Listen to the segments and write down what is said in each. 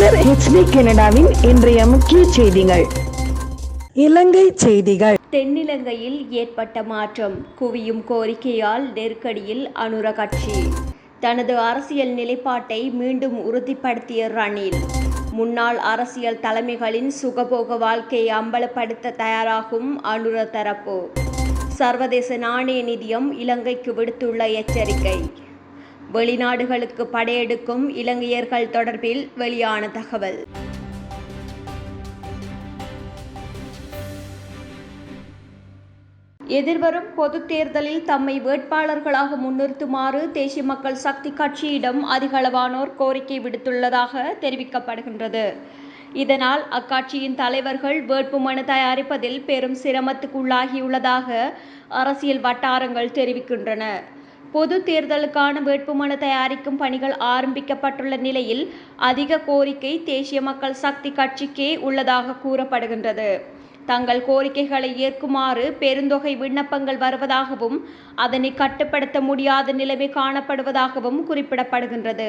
இது HD கனடாவின் இன்றைய முக்கிய செய்திகள். இலங்கை செய்திகள். தென்னிலங்கையில் ஏற்பட்ட மாற்றம், குவியும் கோரிக்கையால் நெருக்கடியில் அனுர கட்சி. தனது அரசியல் நிலைப்பாட்டை மீண்டும் உறுதிப்படுத்திய ரணில். முன்னாள் அரசியல் தலைமைகளின் சுகபோக வாழ்க்கையை அம்பலப்படுத்த தயாராகும் அனுர தரப்பு. சர்வதேச நாணய நிதியம் இலங்கைக்கு விடுத்துள்ள எச்சரிக்கை. வெளிநாடுகளுக்கு படையெடுக்கும் இலங்கையர்கள் தொடர்பில் வெளியான தகவல். எதிர்வரும் பொதுத் தேர்தலில் தம்மை வேட்பாளர்களாக முன்னிறுத்துமாறு தேசிய மக்கள் சக்தி கட்சியிடம் அதிகளவானோர் கோரிக்கை விடுத்துள்ளதாக தெரிவிக்கப்படுகின்றது. இதனால் அக்கட்சியின் தலைவர்கள் வேட்புமனு தயாரிப்பதில் பெரும் சிரமத்துக்குள்ளாகியுள்ளதாக அரசியல் வட்டாரங்கள் தெரிவிக்கின்றன. பொது தேர்தலுக்கான வேட்புமனு தயாரிக்கும் பணிகள் ஆரம்பிக்கப்பட்டுள்ள நிலையில் அதிக கோரிக்கை தேசிய மக்கள் சக்தி கட்சிக்கே உள்ளதாக கூறப்படுகின்றது. தங்கள் கோரிக்கைகளை ஏற்குமாறு பெருந்தொகை விண்ணப்பங்கள் வருவதாகவும் அதனை கட்டுப்படுத்த முடியாத நிலைமை காணப்படுவதாகவும் குறிப்பிடப்படுகின்றது.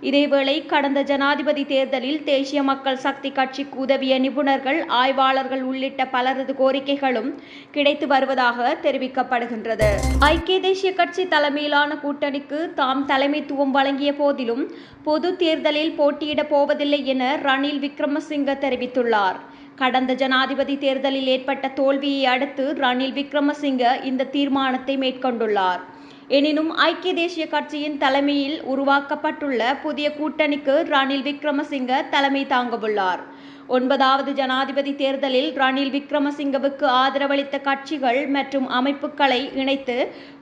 இதேவேளை கடந்த ஜனாதிபதி தேர்தலில் தேசிய மக்கள் சக்தி கட்சிக்கு உதவிய நிபுணர்கள், ஆய்வாளர்கள் உள்ளிட்ட பலரது கோரிக்கைகளும் கிடைத்து வருவதாக தெரிவிக்கப்படுகின்றது. ஐக்கிய தேசிய கட்சி தலைமையிலான கூட்டணிக்கு தாம் தலைமைத்துவம் வழங்கிய போதிலும் பொது தேர்தலில் போட்டியிடப் போவதில்லை என ரணில் விக்ரமசிங்க தெரிவித்துள்ளார். கடந்த ஜனாதிபதி தேர்தலில் ஏற்பட்ட தோல்வியை அடுத்து ரணில் விக்ரமசிங்க இந்த தீர்மானத்தை மேற்கொண்டுள்ளார். எனினும் ஐக்கிய தேசிய கட்சியின் தலைமையில் உருவாக்கப்பட்டுள்ள புதிய கூட்டணிக்கு ரணில் விக்ரமசிங்க தலைமை தாங்கவுள்ளார். 9வது ஜனாதிபதி தேர்தலில் ரணில் விக்ரமசிங்கவுக்கு ஆதரவளித்த கட்சிகள் மற்றும் அமைப்புகளை இணைத்து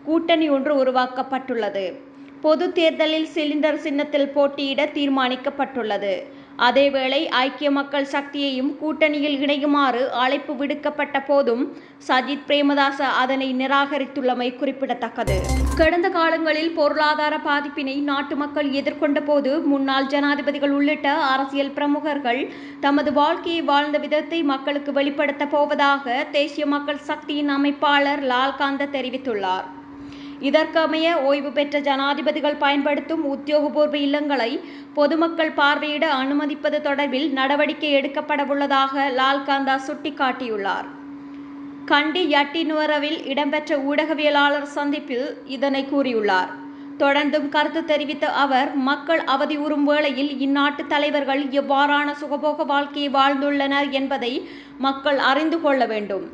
கூட்டணி ஒன்று உருவாக்கப்பட்டுள்ளது. பொது தேர்தலில் சிலிண்டர் சின்னத்தில் போட்டியிட தீர்மானிக்கப்பட்டுள்ளது. அதேவேளை ஐக்கிய மக்கள் சக்தியையும் கூட்டணியில் இணையுமாறு அழைப்பு விடுக்கப்பட்ட போதும் சஜித் பிரேமதாச அதனை நிராகரித்துள்ளமை குறிப்பிடத்தக்கது. கடந்த காலங்களில் பொருளாதார பாதிப்பினை நாட்டு மக்கள் எதிர்கொண்ட போது முன்னாள் ஜனாதிபதிகள் உள்ளிட்ட அரசியல் பிரமுகர்கள் தமது வாழ்க்கையை வாழ்ந்த விதத்தை மக்களுக்கு வெளிப்படுத்த போவதாக தேசிய மக்கள் சக்தியின் அமைப்பாளர் லால்காந்த தெரிவித்துள்ளார். இதற்கமைய ஓய்வு பெற்ற ஜனாதிபதிகள் பயன்படுத்தும் உத்தியோகபூர்வ இல்லங்களை பொதுமக்கள் பார்வையிட அனுமதிப்பது தொடர்பில் நடவடிக்கை எடுக்கப்படவுள்ளதாக லால்காந்தா சுட்டிக்காட்டியுள்ளார். கண்டி யட்டினுவரவில் இடம்பெற்ற ஊடகவியலாளர் சந்திப்பில் இதனை கூறியுள்ளார். தொடர்ந்தும் கருத்து தெரிவித்த அவர், மக்கள் அவதியுறும் வேளையில் இந்நாட்டு தலைவர்கள் எவ்வாறான சுகபோக வாழ்க்கையை வாழ்ந்துள்ளனர் என்பதை மக்கள் அறிந்து கொள்ள வேண்டும்.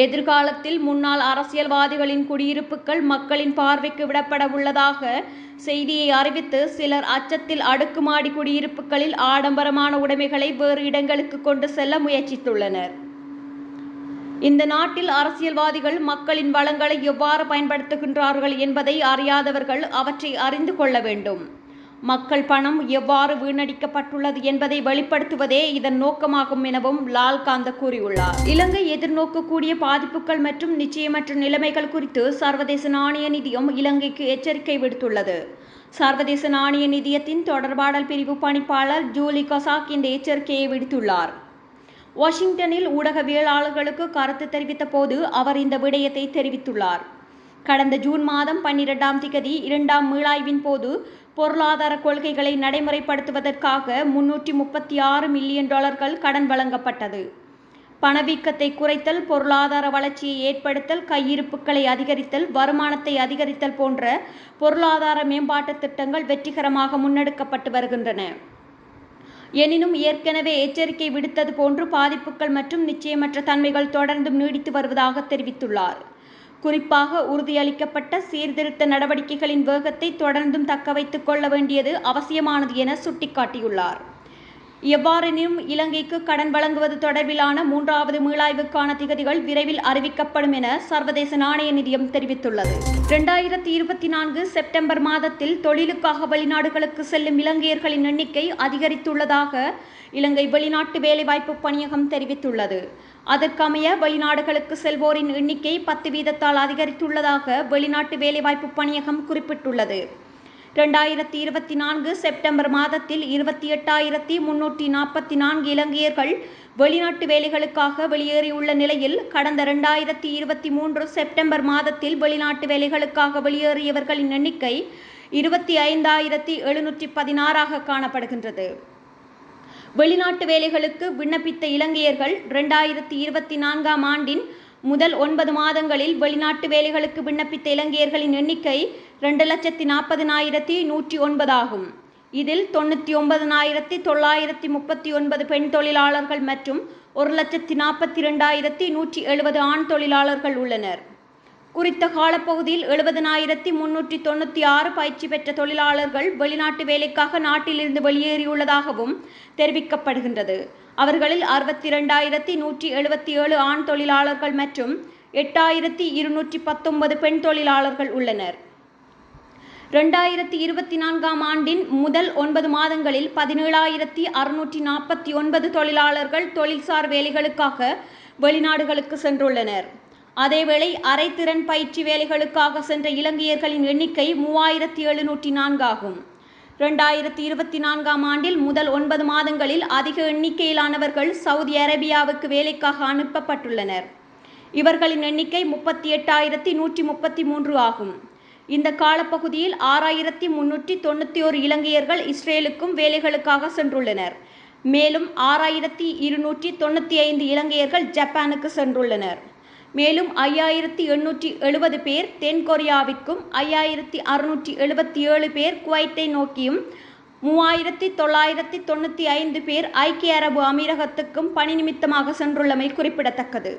எதிர்காலத்தில் முன்னாள் அரசியல்வாதிகளின் குடியிருப்புகள் மக்களின் பார்வைக்கு விடப்பட உள்ளதாக செய்தியை அறிவித்து சிலர் அச்சத்தில் அடுக்குமாடி குடியிருப்புகளில் ஆடம்பரமான உடைமைகளை வேறு இடங்களுக்கு கொண்டு செல்ல முயற்சித்துள்ளனர். இந்த நாட்டில் அரசியல்வாதிகள் மக்களின் வளங்களை எவ்வாறு பயன்படுத்துகின்றார்கள் என்பதை அறியாதவர்கள் அவற்றை அறிந்து கொள்ள வேண்டும். மக்கள் பணம் எவ்வாறு வீணடிக்கப்பட்டுள்ளது என்பதை வெளிப்படுத்துவதே இதன் நோக்கமாகும் எனவும் லால்காந்த கூறியுள்ளார். இலங்கை எதிர்நோக்கக்கூடிய பாதிப்புகள் மற்றும் நிச்சயமற்ற நிலைமைகள் குறித்து சர்வதேச நாணய நிதியம் இலங்கைக்கு எச்சரிக்கை விடுத்துள்ளது. சர்வதேச நாணய நிதியத்தின் தொடர்பாடல் பிரிவு பணிப்பாளர் ஜூலி கசாக் இந்த எச்சரிக்கையை விடுத்துள்ளார். வாஷிங்டனில் ஊடகவியலாளர்களுக்கு கருத்து தெரிவித்த போது அவர் இந்த விடயத்தை தெரிவித்துள்ளார். கடந்த ஜூன் மாதம் 12ஆம் திகதி 2ஆம் மீளாய்வின் போது பொருளாதார கொள்கைகளை நடைமுறைப்படுத்துவதற்காக $336 மில்லியன் கடன் வழங்கப்பட்டது. பணவீக்கத்தை குறைத்தல், பொருளாதார வளர்ச்சியை ஏற்படுத்தல், கையிருப்புகளை அதிகரித்தல், வருமானத்தை அதிகரித்தல் போன்ற பொருளாதார மேம்பாட்டு திட்டங்கள் வெற்றிகரமாக முன்னெடுக்கப்பட்டு வருகின்றன. எனினும் ஏற்கனவே எச்சரிக்கை விடுத்தது போன்று பாதிப்புகள் மற்றும் நிச்சயமற்ற தன்மைகள் தொடர்ந்தும் நீடித்து வருவதாக தெரிவித்துள்ளார். குறிப்பாக உறுதியளிக்கப்பட்ட சீர்திருத்த நடவடிக்கைகளின் வேகத்தை தொடர்ந்தும் தக்க வைத்துக் கொள்ள வேண்டியது அவசியமானது என சுட்டிக்காட்டியுள்ளார். எவ்வாறெனினும் இலங்கைக்கு கடன் வழங்குவது தொடர்பிலான 3வது மீளாய்வுக்கான திகதிகள் விரைவில் அறிவிக்கப்படும் என சர்வதேச நாணய நிதியம் தெரிவித்துள்ளது. 2024 செப்டம்பர் மாதத்தில் தொழிலுக்காக வெளிநாடுகளுக்கு செல்லும் இலங்கையர்களின் எண்ணிக்கை அதிகரித்துள்ளதாக இலங்கை வெளிநாட்டு வேலைவாய்ப்பு பணியகம் தெரிவித்துள்ளது. அதற்கமைய வெளிநாடுகளுக்கு செல்வோரின் எண்ணிக்கை 10% அதிகரித்துள்ளதாக வெளிநாட்டு வேலைவாய்ப்பு பணியகம் குறிப்பிட்டுள்ளது. 2024 செப்டம்பர் மாதத்தில் 28,344 இலங்கையர்கள் வெளிநாட்டு வேலைகளுக்காக வெளியேறியுள்ள நிலையில் கடந்த 2023 செப்டம்பர் மாதத்தில் வெளிநாட்டு வேலைகளுக்காக வெளியேறியவர்களின் எண்ணிக்கை 25,716 காணப்படுகின்றது. வெளிநாட்டு வேலைகளுக்கு விண்ணப்பித்த இலங்கையர்கள் 2024ஆம் ஆண்டின் முதல் 9 மாதங்களில் வெளிநாட்டு வேலைகளுக்கு விண்ணப்பித்த இலங்கையர்களின் எண்ணிக்கை 2,40,109 ஆகும். இதில் 99,939 பெண் தொழிலாளர்கள் மற்றும் 1,42,170 ஆண் தொழிலாளர்கள் உள்ளனர். குறித்த காலப்பகுதியில் 70,396 பயிற்சி பெற்ற தொழிலாளர்கள் வெளிநாட்டு வேலைக்காக நாட்டிலிருந்து வெளியேறியுள்ளதாகவும் தெரிவிக்கப்படுகின்றது. அவர்களில் 62,177 ஆண் தொழிலாளர்கள் மற்றும் 8,219 பெண் தொழிலாளர்கள் உள்ளனர். 2024ஆம் ஆண்டின் முதல் 9 மாதங்களில் 17,649 தொழிலாளர்கள் தொழில்சார் வேலைகளுக்காக வெளிநாடுகளுக்கு சென்றுள்ளனர். அதேவேளை அரைத்திறன் பயிற்சி வேலைகளுக்காக சென்ற இலங்கையர்களின் எண்ணிக்கை 3,704 ஆகும். 2024ஆம் ஆண்டில் முதல் 9 மாதங்களில் அதிக எண்ணிக்கையிலானவர்கள் சவுதி அரேபியாவுக்கு வேலைக்காக அனுப்பப்பட்டுள்ளனர். இவர்களின் எண்ணிக்கை 38,133 ஆகும். இந்த காலப்பகுதியில் 6,391 இலங்கையர்கள் இஸ்ரேலுக்கும் வேலைகளுக்காக சென்றுள்ளனர். மேலும் 6,295 இலங்கையர்கள் ஜப்பானுக்கு சென்றுள்ளனர். மேலும் 5,870 பேர் தென்கொரியாவிற்கும் 5,677 பேர் குவைத்தை நோக்கியும் 3,995 பேர் ஐக்கிய அரபு அமீரகத்துக்கும் பணி நிமித்தமாக சென்றுள்ளமை குறிப்பிடத்தக்கது.